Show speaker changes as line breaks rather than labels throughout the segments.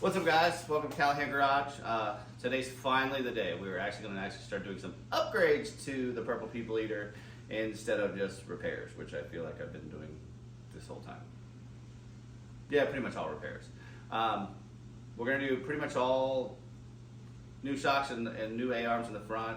What's up, guys? Welcome to Callahan Garage. Today's finally the day. We were actually going to start doing some upgrades to the Purple People Eater instead of just repairs, which I feel like I've been doing this whole time. Yeah, pretty much all repairs. We're going to do pretty much all new shocks and new A-arms in the front.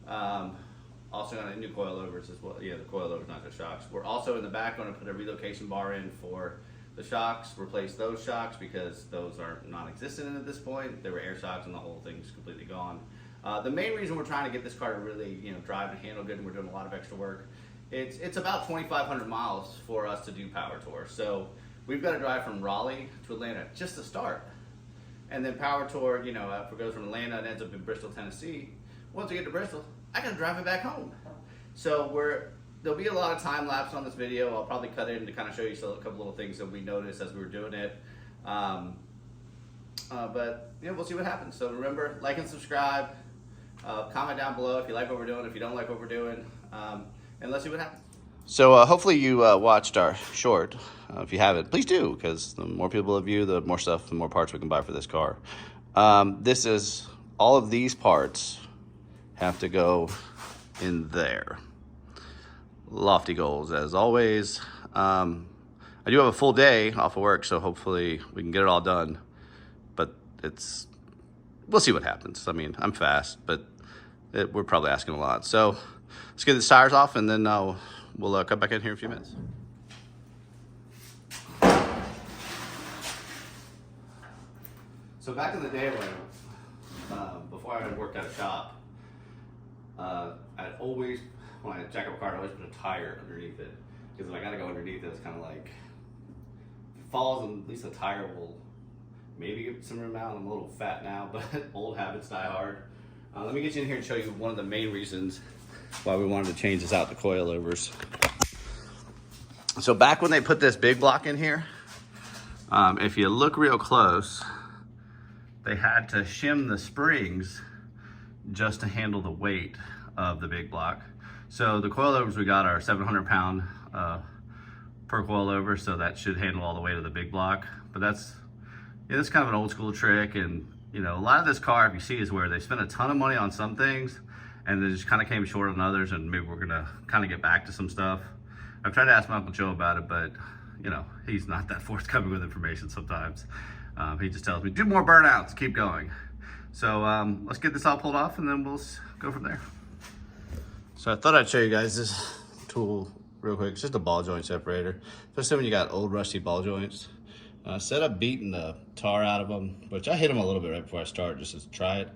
Also going to new coilovers as well. Yeah, the coilovers, not just shocks. We're also in the back going to put a relocation bar in for the shocks, replace those shocks because those are non-existent at this point. They were air shocks and the whole thing's completely gone. The main reason we're trying to get this car to really, drive and handle good, and we're doing a lot of extra work, it's about 2,500 miles for us to do power tour. So we've got to drive from Raleigh to Atlanta just to start. And then power tour, if it goes from Atlanta and ends up in Bristol, Tennessee, once we get to Bristol, I gotta drive it back home. So there'll be a lot of time lapse on this video. I'll probably cut in to kind of show you a couple little things that we noticed as we were doing it. But we'll see what happens. So remember, like and subscribe. Comment down below if you like what we're doing, if you don't like what we're doing, and let's see what happens. So hopefully you watched our short. If you haven't, please do, because the more people view, the more stuff, the more parts we can buy for this car. This is all of these parts have to go in there. Lofty goals as always. I do have a full day off of work, so hopefully we can get it all done, but we'll see what happens. I mean, I'm fast, but we're probably asking a lot. So let's get the tires off, and then we'll come back in here in a few minutes. So back in the day before I worked at a shop, I'd always, when I jack up a car, I'd always put a tire underneath it. Because if I gotta go underneath it, it's kind of like, if it falls, and at least the tire will maybe get some room out. I'm a little fat now, but old habits die hard. Let me get you in here and show you one of the main reasons why we wanted to change this out to coilovers. So back when they put this big block in here, if you look real close, they had to shim the springs just to handle the weight of the big block. So the coilovers we got are 700 pound per coilover, so that should handle all the weight of the big block. But that's kind of an old school trick, and a lot of this car, if you see, is where they spent a ton of money on some things and they just kind of came short on others, and maybe we're gonna kind of get back to some stuff. I've tried to ask my Uncle Joe about it, but he's not that forthcoming with information sometimes. He just tells me, do more burnouts, keep going. So let's get this all pulled off, and then we'll go from there. So I thought I'd show you guys this tool real quick. It's just a ball joint separator, especially when you got old rusty ball joints. Set up beating the tar out of them, which I hit them a little bit right before I start just to try it.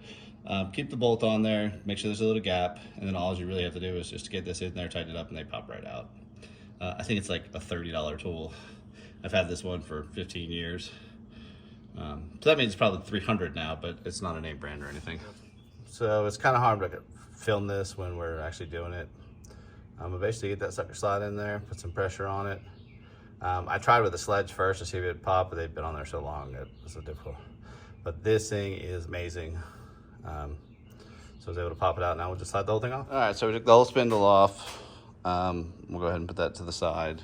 Keep the bolt on there, make sure there's a little gap, and then all you really have to do is just get this in there, tighten it up, and they pop right out. I think it's like a $30 tool. I've had this one for 15 years. So that means it's probably 300 now, but it's not a name brand or anything. So it's kind of hard to film this when we're actually doing it. But basically get that sucker slide in there, put some pressure on it. I tried with the sledge first to see if it would pop, but they've been on there so long it was so difficult. But this thing is amazing. So I was able to pop it out. Now we'll just slide the whole thing off. All right, so we took the whole spindle off. We'll go ahead and put that to the side.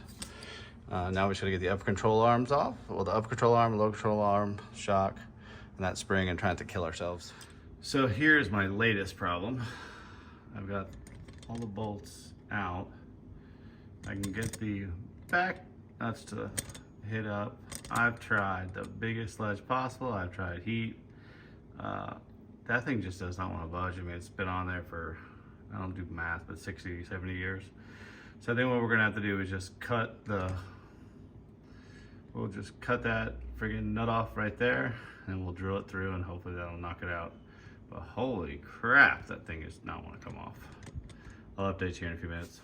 Now we're just gonna get the upper control arms off. Well, the upper control arm, lower control arm, shock, and that spring, and trying to kill ourselves. So here's my latest problem. I've got all the bolts out. I can get the back nuts to hit up. I've tried the biggest sledge possible. I've tried heat. That thing just does not want to budge. I mean, it's been on there for, I don't do math, but 60, 70 years. So I think what we're gonna have to do is just we'll just cut that friggin' nut off right there, and we'll drill it through, and hopefully that'll knock it out. But holy crap, that thing does not want to come off. I'll update you in a few minutes.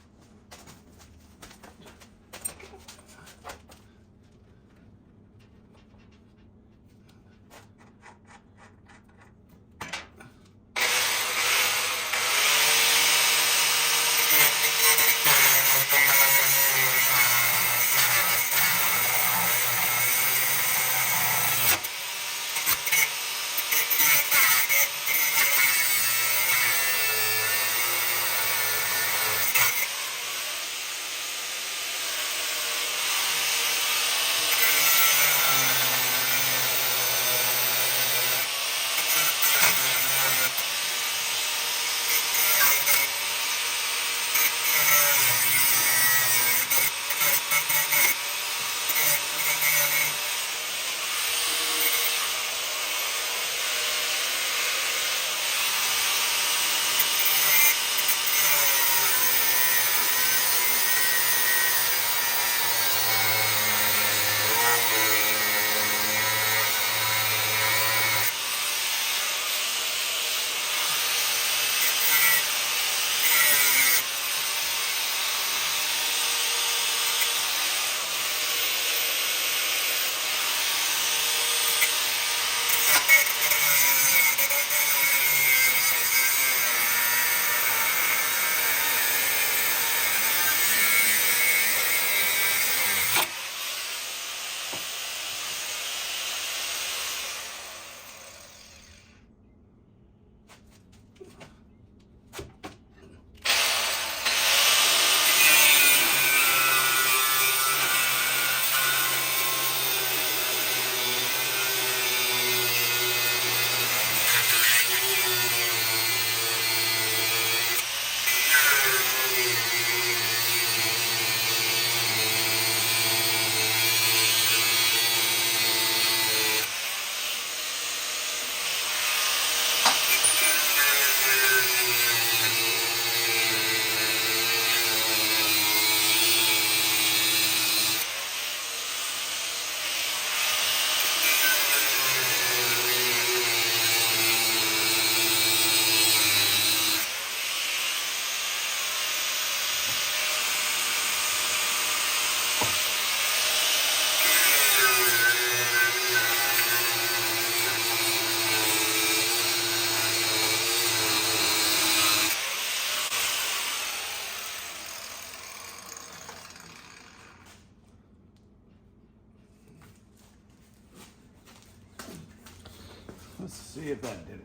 Let's see if that did it.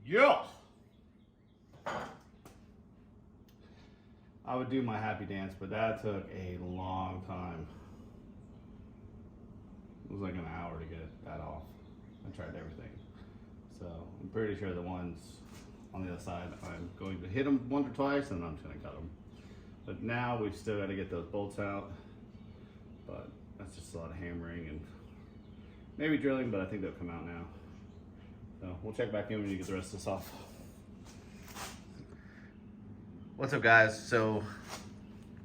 Yeah. I would do my happy dance, but that took a long time. It was like an hour to get that off. I tried everything. So I'm pretty sure the ones on the other side, I'm going to hit them once or twice and then I'm just gonna cut them. But now we've still got to get those bolts out. But that's just a lot of hammering and maybe drilling, but I think they'll come out now. So we'll check back in when you get the rest of this off. What's up, guys? So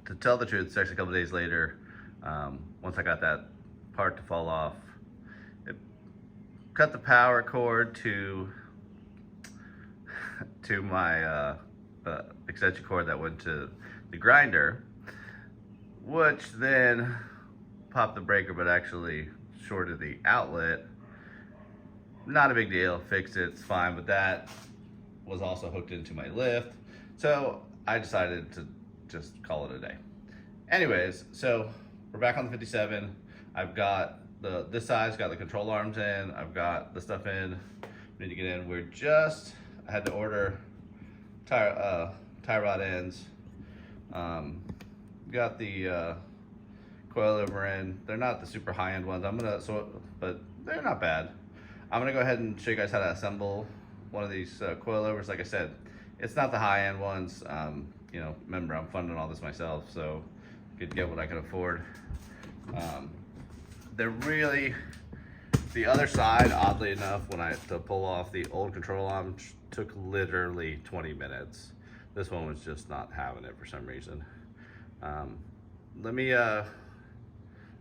to tell the truth, it's actually a couple days later. Once I got that part to fall off, it cut the power cord to my extension cord that went to the grinder, which then popped the breaker, but actually shorted the outlet. Not a big deal, fixed it, it's fine, but that was also hooked into my lift. So I decided to just call it a day. Anyways, so we're back on the 57. I've got this side's got the control arms in, I've got the stuff in, need to get in. I had to order tie rod ends. Got the coilover in. They're not the super high-end ones. But they're not bad. I'm gonna go ahead and show you guys how to assemble one of these coilovers. Like I said, it's not the high-end ones. You know, remember, I'm funding all this myself, so could get what I can afford. They're really, the other side, oddly enough, to pull off the old control arm took literally 20 minutes. This one was just not having it for some reason. Let me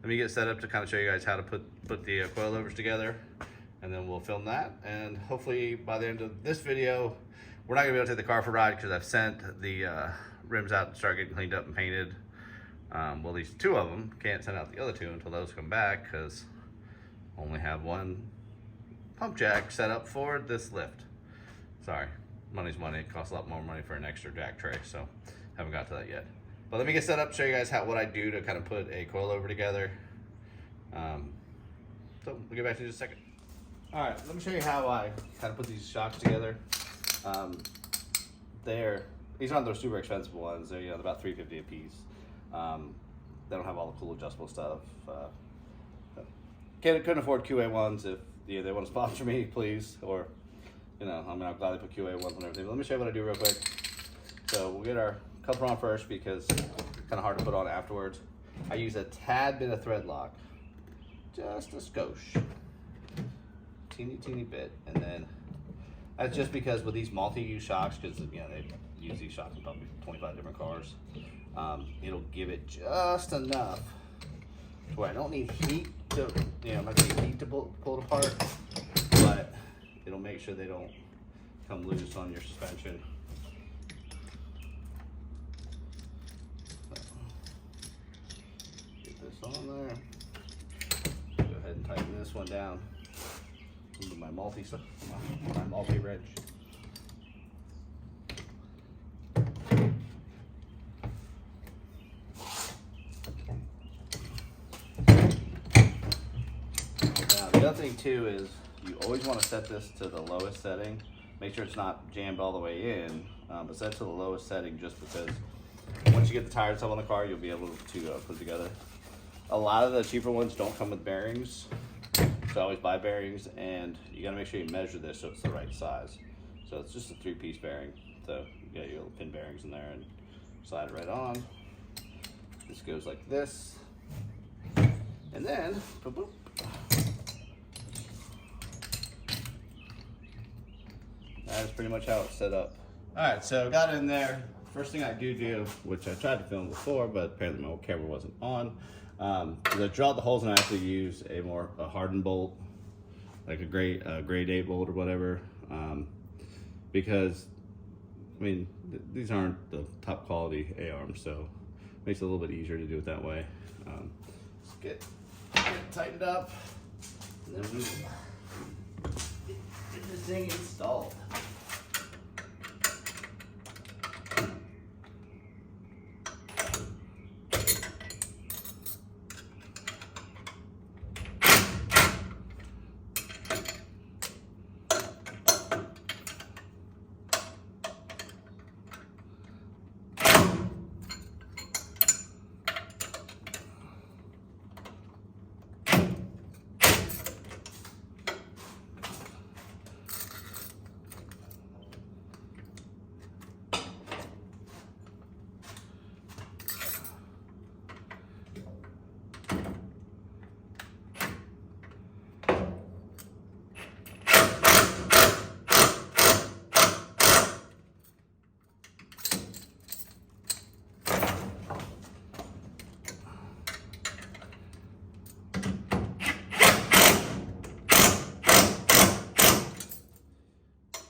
get set up to kind of show you guys how to put the coilovers together, and then we'll film that. And hopefully by the end of this video, we're not gonna be able to take the car for a ride because I've sent the rims out to start getting cleaned up and painted. Well, at least 2 of them. Can't send out the other 2 until those come back because I only have 1 pump jack set up for this lift. Sorry, money's money. It costs a lot more money for an extra jack tray, so haven't got to that yet. But let me get set up, show you guys what I do to kind of put a coilover together. So we'll get back to you in just a second. All right, let me show you how I kind of put these shocks together. These aren't those super expensive ones. They're about $3.50 a piece. They don't have all the cool adjustable stuff. Couldn't afford QA ones. If they want to sponsor me, please. Or I'll gladly put QA ones on everything. But let me show you what I do real quick. So we'll get our cover on first because it's kind of hard to put on afterwards. I use a tad bit of thread lock, just a skosh, teeny bit, and then that's just because with these multi-use shocks, because they use these shocks in probably 25 different cars, it'll give it just enough to where I don't need heat to, I'm not gonna need heat to pull it apart, but it'll make sure they don't come loose on your suspension. On there. Go ahead and tighten this one down. Into my multi wrench. Now the other thing too is you always want to set this to the lowest setting. Make sure it's not jammed all the way in, but set it to the lowest setting just because once you get the tires up on the car, you'll be able to put it together. A lot of the cheaper ones don't come with bearings, so I always buy bearings, and you gotta make sure you measure this so it's the right size. So it's just a 3-piece bearing. So you got your little pin bearings in there and slide it right on. This goes like this, and then boop, boop. That is pretty much how it's set up. All right, so got it in there. First thing I do, which I tried to film before, but apparently my camera wasn't on, is I drill out the holes and I actually use a hardened bolt, like a grade 8 bolt or whatever, because these aren't the top quality A-arms, so it makes it a little bit easier to do it that way. Let's get it tightened up, and then get this thing installed.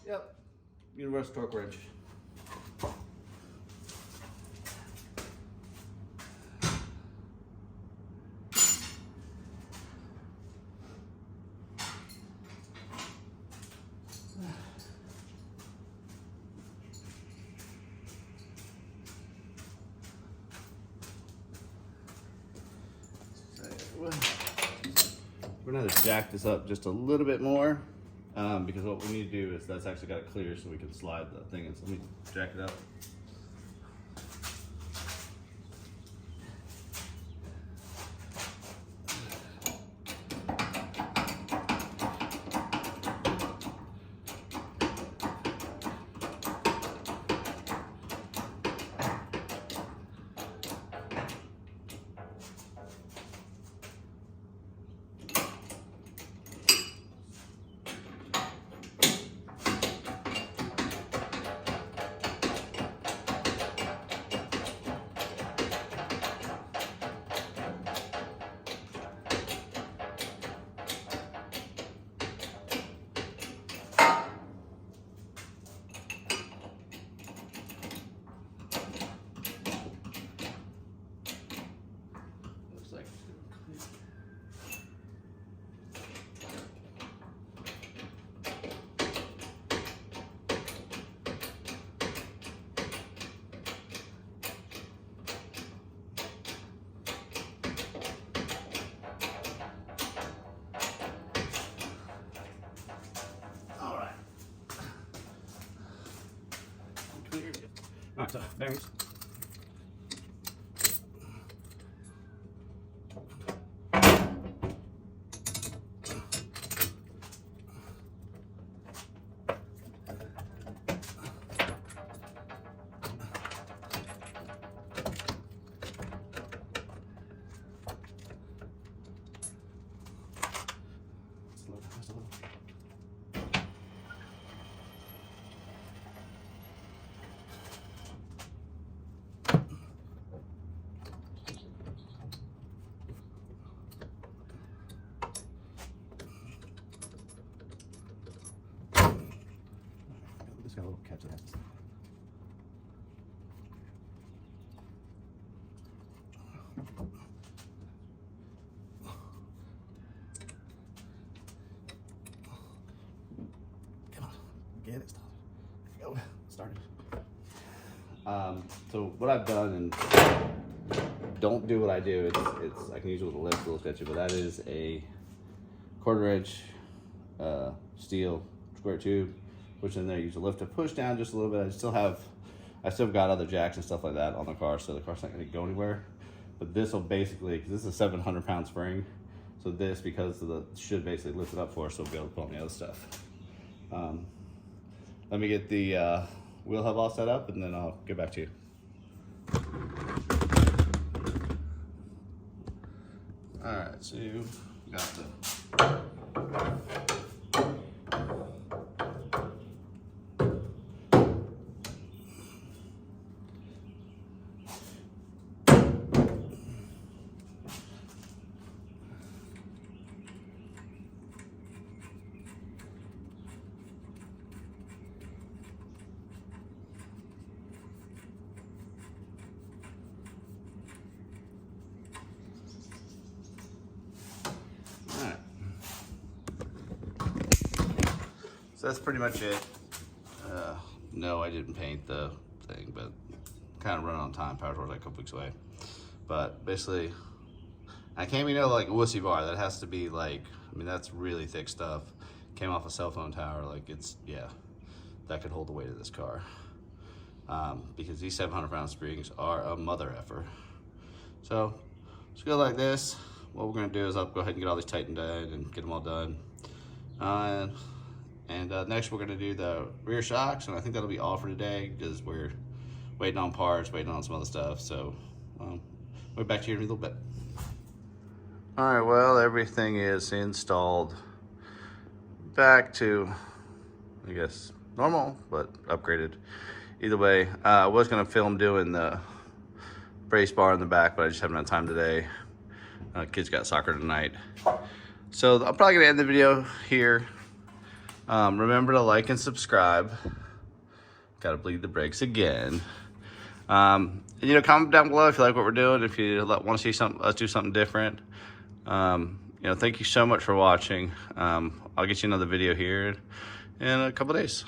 Yep, universal torque wrench. We're gonna have to jack this up just a little bit more. Because what we need to do is that's actually got to clear so we can slide the thing in. So let me jack it up. Alright, so bearings. Got a little catch of that. Come on, get it started. There we go, started. So what I've done, and don't do what I do. It's I can use it with a lift, a little sketchy, but that is a 1/4 inch steel square tube. Which in there, use a lift to push down just a little bit. I still have got other jacks and stuff like that on the car, so the car's not gonna go anywhere. But this will basically, because this is a 700-pound spring, so this, because of the, should basically lift it up for us, so we'll be able to put on the other stuff. Let me get the wheel hub all set up, and then I'll get back to you. All right, so you got the So that's pretty much it. No, I didn't paint the thing, but kind of running on time. Power tour's like a couple weeks away. But basically, I can't even know like a wussy bar. That has to be like, I mean, that's really thick stuff. Came off a cell phone tower. Like it's, yeah, that could hold the weight of this car. Because these 700-pound springs are a mother effer. So let's go like this. What we're gonna do is I'll go ahead and get all these tightened down and get them all done. Next we're gonna do the rear shocks, and I think that'll be all for today because we're waiting on parts, waiting on some other stuff. So we'll be back to you in a little bit. All right, well, everything is installed back to, I guess, normal, but upgraded. Either way, I was gonna film doing the brace bar in the back, but I just haven't had time today. Kids got soccer tonight. So I'm probably gonna end the video here. Remember to like and subscribe. Gotta bleed the brakes again. And, you know, comment down below if you like what we're doing, if you want to see something, us do something different. You know, thank you so much for watching. I'll get you another video here in a couple days.